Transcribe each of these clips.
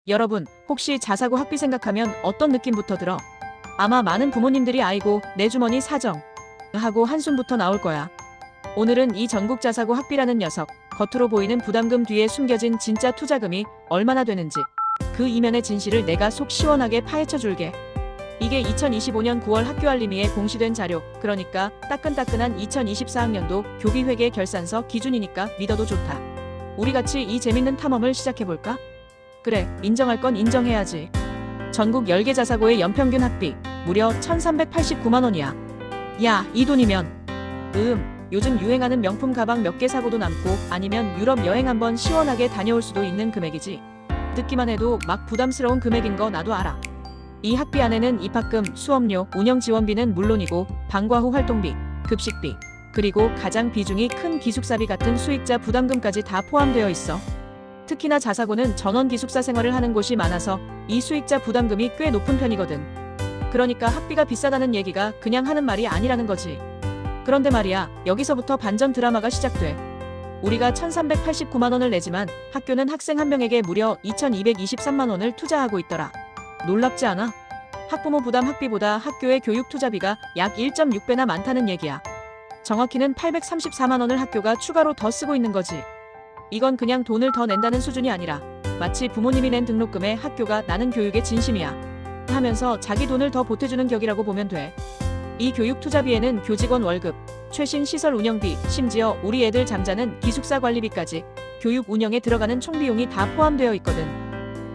여러분, 혹시 자사고 학비 생각하면 어떤 느낌부터 들어? 아마 많은 부모님들이 아이고, 내 주머니 사정 하고 한숨부터 나올 거야. 오늘은 이 전국 자사고 학비라는 녀석, 겉으로 보이는 부담금 뒤에 숨겨진 진짜 투자금이 얼마나 되는지, 그 이면의 진실을 내가 속 시원하게 파헤쳐 줄게. 이게 2025년 9월 학교알림이에 공시된 자료, 그러니까 따끈따끈한 2024학년도 교비회계 결산서 기준이니까 믿어도 좋다. 우리 같이 이 재밌는 탐험을 시작해볼까? 그래, 인정할 건 인정해야지. 전국 10개 자사고의 연평균 학비 무려 1,389만 원이야. 야, 이 돈이면 요즘 유행하는 명품 가방 몇 개 사고도 남고 아니면 유럽 여행 한번 시원하게 다녀올 수도 있는 금액이지. 듣기만 해도 막 부담스러운 금액인 거 나도 알아. 이 학비 안에는 입학금, 수업료, 운영 지원비는 물론이고 방과 후 활동비, 급식비, 그리고 가장 비중이 큰 기숙사비 같은 수익자 부담금까지 다 포함되어 있어. 특히나 자사고는 전원 기숙사 생활을 하는 곳이 많아서 이 수익자 부담금이 꽤 높은 편이거든. 그러니까 학비가 비싸다는 얘기가 그냥 하는 말이 아니라는 거지. 그런데 말이야, 여기서부터 반전 드라마가 시작돼. 우리가 1,389만 원을 내지만 학교는 학생 한 명에게 무려 2,223만 원을 투자하고 있더라. 놀랍지 않아? 학부모 부담 학비보다 학교의 교육 투자비가 약 1.6배나 많다는 얘기야. 정확히는 834만 원을 학교가 추가로 더 쓰고 있는 거지. 이건 그냥 돈을 더 낸다는 수준이 아니라 마치 부모님이 낸 등록금에 학교가 나는 교육에 진심이야 하면서 자기 돈을 더 보태주는 격이라고 보면 돼. 이 교육 투자비에는 교직원 월급, 최신 시설 운영비, 심지어 우리 애들 잠자는 기숙사 관리비까지 교육 운영에 들어가는 총 비용이 다 포함되어 있거든.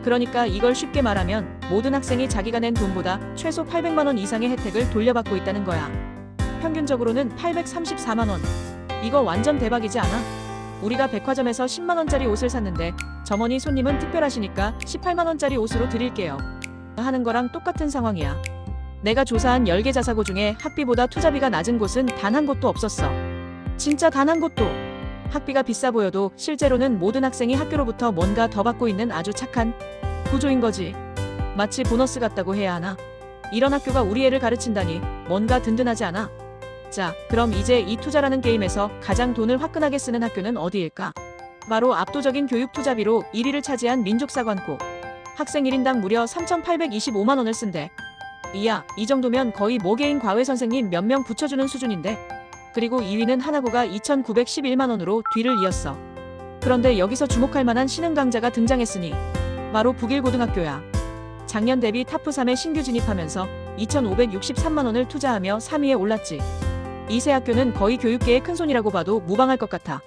그러니까 이걸 쉽게 말하면 모든 학생이 자기가 낸 돈보다 최소 800만 원 이상의 혜택을 돌려받고 있다는 거야. 평균적으로는 834만 원. 이거 완전 대박이지 않아? 우리가 백화점에서 10만 원짜리 옷을 샀는데 점원이 손님은 특별하시니까 18만 원짜리 옷으로 드릴게요 하는 거랑 똑같은 상황이야. 내가 조사한 10개 자사고 중에 학비보다 투자비가 낮은 곳은 단 한 곳도 없었어. 진짜 단 한 곳도. 학비가 비싸 보여도 실제로는 모든 학생이 학교로부터 뭔가 더 받고 있는 아주 착한 구조인 거지. 마치 보너스 같다고 해야 하나? 이런 학교가 우리 애를 가르친다니 뭔가 든든하지 않아? 자, 그럼 이제 이 투자라는 게임에서 가장 돈을 화끈하게 쓰는 학교는 어디일까? 바로 압도적인 교육 투자비로 1위를 차지한 민족사관고. 학생 1인당 무려 3,825만 원을 쓴대. 이야, 이 정도면 거의 모개인 과외 선생님 몇 명 붙여주는 수준인데. 그리고 2위는 하나고가 2,911만 원으로 뒤를 이었어. 그런데 여기서 주목할 만한 신흥 강자가 등장했으니 바로 북일고등학교야. 작년 대비 탑 3에 신규 진입하면서 2,563만 원을 투자하며 3위에 올랐지. 이 세 학교는 거의 교육계의 큰손이라고 봐도 무방할 것 같아.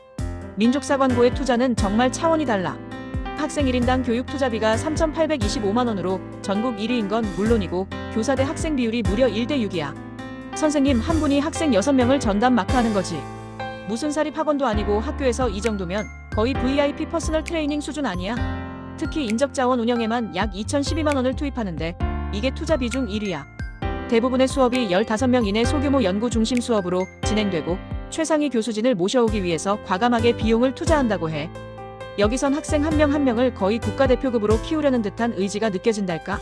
민족사관고의 투자는 정말 차원이 달라. 학생 1인당 교육 투자비가 3,825만 원으로 전국 1위인 건 물론이고 교사 대 학생 비율이 무려 1대 6이야. 선생님 한 분이 학생 6명을 전담 마크하는 거지. 무슨 사립학원도 아니고 학교에서 이 정도면 거의 VIP 퍼스널 트레이닝 수준 아니야? 특히 인적자원 운영에만 약 2,012만 원을 투입하는데 이게 투자 비중 1위야. 대부분의 수업이 15명 이내 소규모 연구 중심 수업으로 진행되고 최상위 교수진을 모셔오기 위해서 과감하게 비용을 투자한다고 해. 여기선 학생 한 명 한 명을 거의 국가대표급으로 키우려는 듯한 의지가 느껴진달까?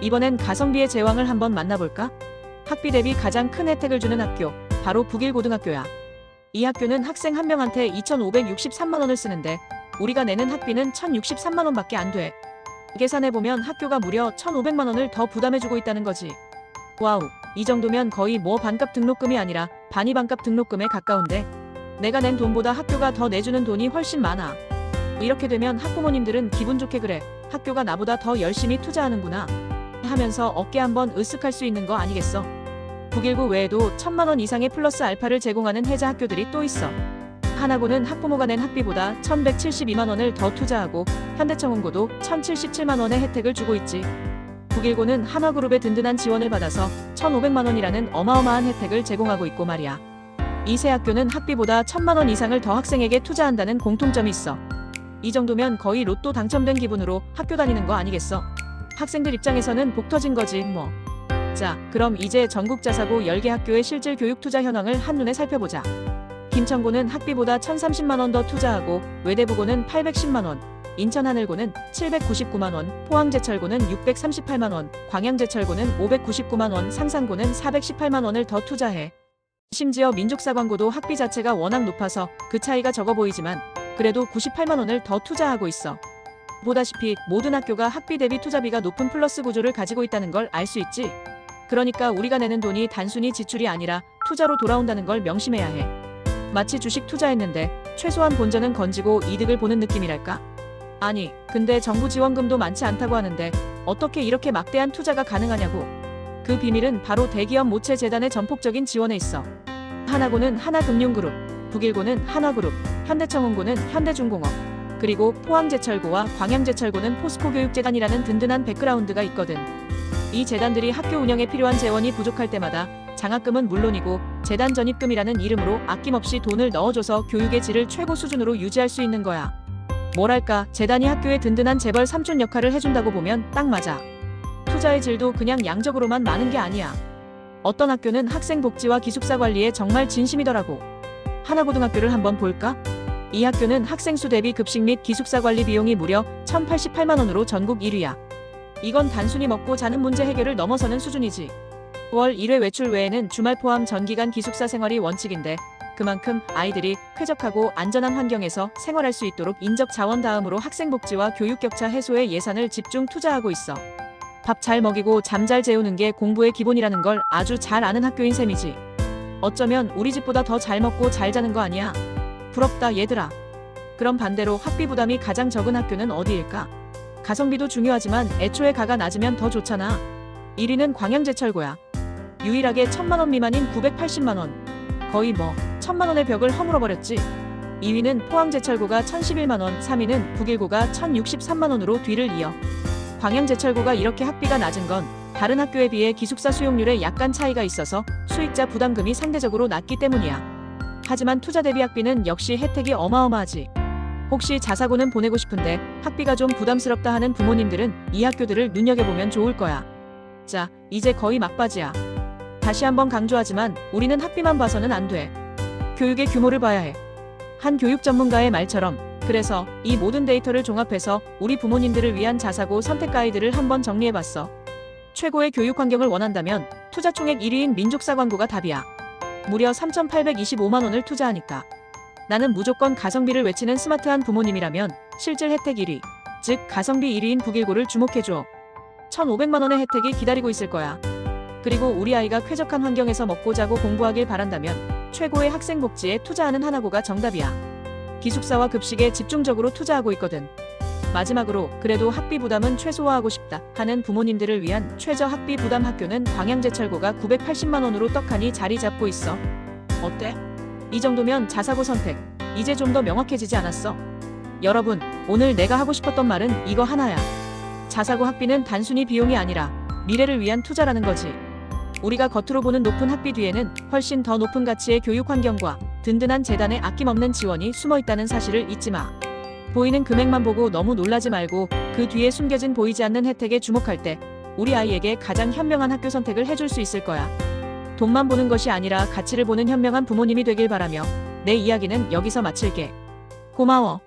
이번엔 가성비의 제왕을 한번 만나볼까? 학비 대비 가장 큰 혜택을 주는 학교, 바로 북일고등학교야. 이 학교는 학생 한 명한테 2,563만 원을 쓰는데 우리가 내는 학비는 1,063만 원밖에 안 돼. 계산해보면 학교가 무려 1,500만 원을 더 부담해주고 있다는 거지. 와우, 이 정도면 거의 뭐 반값 등록금이 아니라 반이 반값 등록금에 가까운데 내가 낸 돈보다 학교가 더 내주는 돈이 훨씬 많아. 이렇게 되면 학부모님들은 기분 좋게 그래, 학교가 나보다 더 열심히 투자하는구나 하면서 어깨 한번 으쓱할 수 있는 거 아니겠어? 북일고 외에도 1,000만 원 이상의 플러스 알파를 제공하는 혜자 학교들이 또 있어. 하나고는 학부모가 낸 학비보다 1,172만 원을 더 투자하고 현대청운고도 1,077만 원의 혜택을 주고 있지. 북일고는 한화그룹의 든든한 지원을 받아서 1,500만 원이라는 어마어마한 혜택을 제공하고 있고 말이야. 이 세 학교는 학비보다 1,000만 원 이상을 더 학생에게 투자한다는 공통점이 있어. 이 정도면 거의 로또 당첨된 기분으로 학교 다니는 거 아니겠어? 학생들 입장에서는 복 터진 거지 뭐. 자, 그럼 이제 전국 자사고 10개 학교의 실질 교육 투자 현황을 한눈에 살펴보자. 김천고는 학비보다 1,030만 원 더 투자하고 외대부고는 810만 원, 인천하늘고는 799만 원, 포항제철고는 638만 원, 광양제철고는 599만 원, 상산고는 418만 원을 더 투자해. 심지어 민족사관고도 학비 자체가 워낙 높아서 그 차이가 적어 보이지만 그래도 98만 원을 더 투자하고 있어. 보다시피 모든 학교가 학비 대비 투자비가 높은 플러스 구조를 가지고 있다는 걸 알 수 있지. 그러니까 우리가 내는 돈이 단순히 지출이 아니라 투자로 돌아온다는 걸 명심해야 해. 마치 주식 투자했는데 최소한 본전은 건지고 이득을 보는 느낌이랄까? 아니, 근데 정부 지원금도 많지 않다고 하는데 어떻게 이렇게 막대한 투자가 가능하냐고. 그 비밀은 바로 대기업 모채 재단의 전폭적인 지원에 있어. 하나고는 하나금융그룹, 북일고는 한화그룹, 현대청운고는 현대중공업, 그리고 포항제철고와 광양제철고는 포스코교육재단이라는 든든한 백그라운드가 있거든. 이 재단들이 학교 운영에 필요한 재원이 부족할 때마다 장학금은 물론이고 재단 전입금이라는 이름으로 아낌없이 돈을 넣어줘서 교육의 질을 최고 수준으로 유지할 수 있는 거야. 뭐랄까, 재단이 학교에 든든한 재벌 삼촌 역할을 해준다고 보면 딱 맞아. 투자의 질도 그냥 양적으로만 많은 게 아니야. 어떤 학교는 학생 복지와 기숙사 관리에 정말 진심이더라고. 하나고등학교를 한번 볼까? 이 학교는 학생 수 대비 급식 및 기숙사 관리 비용이 무려 1,088만 원으로 전국 1위야. 이건 단순히 먹고 자는 문제 해결을 넘어서는 수준이지. 월 1회 외출 외에는 주말 포함 전기간 기숙사 생활이 원칙인데 그만큼 아이들이 쾌적하고 안전한 환경에서 생활할 수 있도록 인적 자원 다음으로 학생 복지와 교육 격차 해소에 예산을 집중 투자하고 있어. 밥 잘 먹이고 잠 잘 재우는 게 공부의 기본이라는 걸 아주 잘 아는 학교인 셈이지. 어쩌면 우리 집보다 더 잘 먹고 잘 자는 거 아니야? 부럽다 얘들아. 그럼 반대로 학비 부담이 가장 적은 학교는 어디일까? 가성비도 중요하지만 애초에 가가 낮으면 더 좋잖아. 1위는 광양제철고야. 유일하게 1,000만 원 미만인 980만 원. 거의 뭐 1,000만 원의 벽을 허물어버렸지. 2위는 포항제철고가 1,011만 원, 3위는 북일고가 1,063만 원으로 뒤를 이어. 광양제철고가 이렇게 학비가 낮은 건 다른 학교에 비해 기숙사 수용률에 약간 차이가 있어서 수익자 부담금이 상대적으로 낮기 때문이야. 하지만 투자 대비 학비는 역시 혜택이 어마어마하지. 혹시 자사고는 보내고 싶은데 학비가 좀 부담스럽다 하는 부모님들은 이 학교들을 눈여겨보면 좋을 거야. 자, 이제 거의 막바지야. 다시 한번 강조하지만 우리는 학비만 봐서는 안 돼. 교육의 규모를 봐야 해. 한 교육 전문가의 말처럼 그래서 이 모든 데이터를 종합해서 우리 부모님들을 위한 자사고 선택 가이드를 한번 정리해봤어. 최고의 교육 환경을 원한다면 투자 총액 1위인 민족사관고가 답이야. 무려 3,825만 원을 투자하니까. 나는 무조건 가성비를 외치는 스마트한 부모님이라면 실질 혜택 1위, 즉 가성비 1위인 북일고를 주목해줘. 1,500만 원의 혜택이 기다리고 있을 거야. 그리고 우리 아이가 쾌적한 환경에서 먹고 자고 공부하길 바란다면 최고의 학생 복지에 투자하는 하나고가 정답이야. 기숙사와 급식에 집중적으로 투자하고 있거든. 마지막으로 그래도 학비 부담은 최소화하고 싶다 하는 부모님들을 위한 최저 학비 부담 학교는 광양제철고가 980만 원으로 떡하니 자리 잡고 있어. 어때? 이 정도면 자사고 선택 이제 좀 더 명확해지지 않았어? 여러분, 오늘 내가 하고 싶었던 말은 이거 하나야. 자사고 학비는 단순히 비용이 아니라 미래를 위한 투자라는 거지. 우리가 겉으로 보는 높은 학비 뒤에는 훨씬 더 높은 가치의 교육 환경과 든든한 재단의 아낌없는 지원이 숨어 있다는 사실을 잊지 마. 보이는 금액만 보고 너무 놀라지 말고 그 뒤에 숨겨진 보이지 않는 혜택에 주목할 때 우리 아이에게 가장 현명한 학교 선택을 해줄 수 있을 거야. 돈만 보는 것이 아니라 가치를 보는 현명한 부모님이 되길 바라며 내 이야기는 여기서 마칠게. 고마워.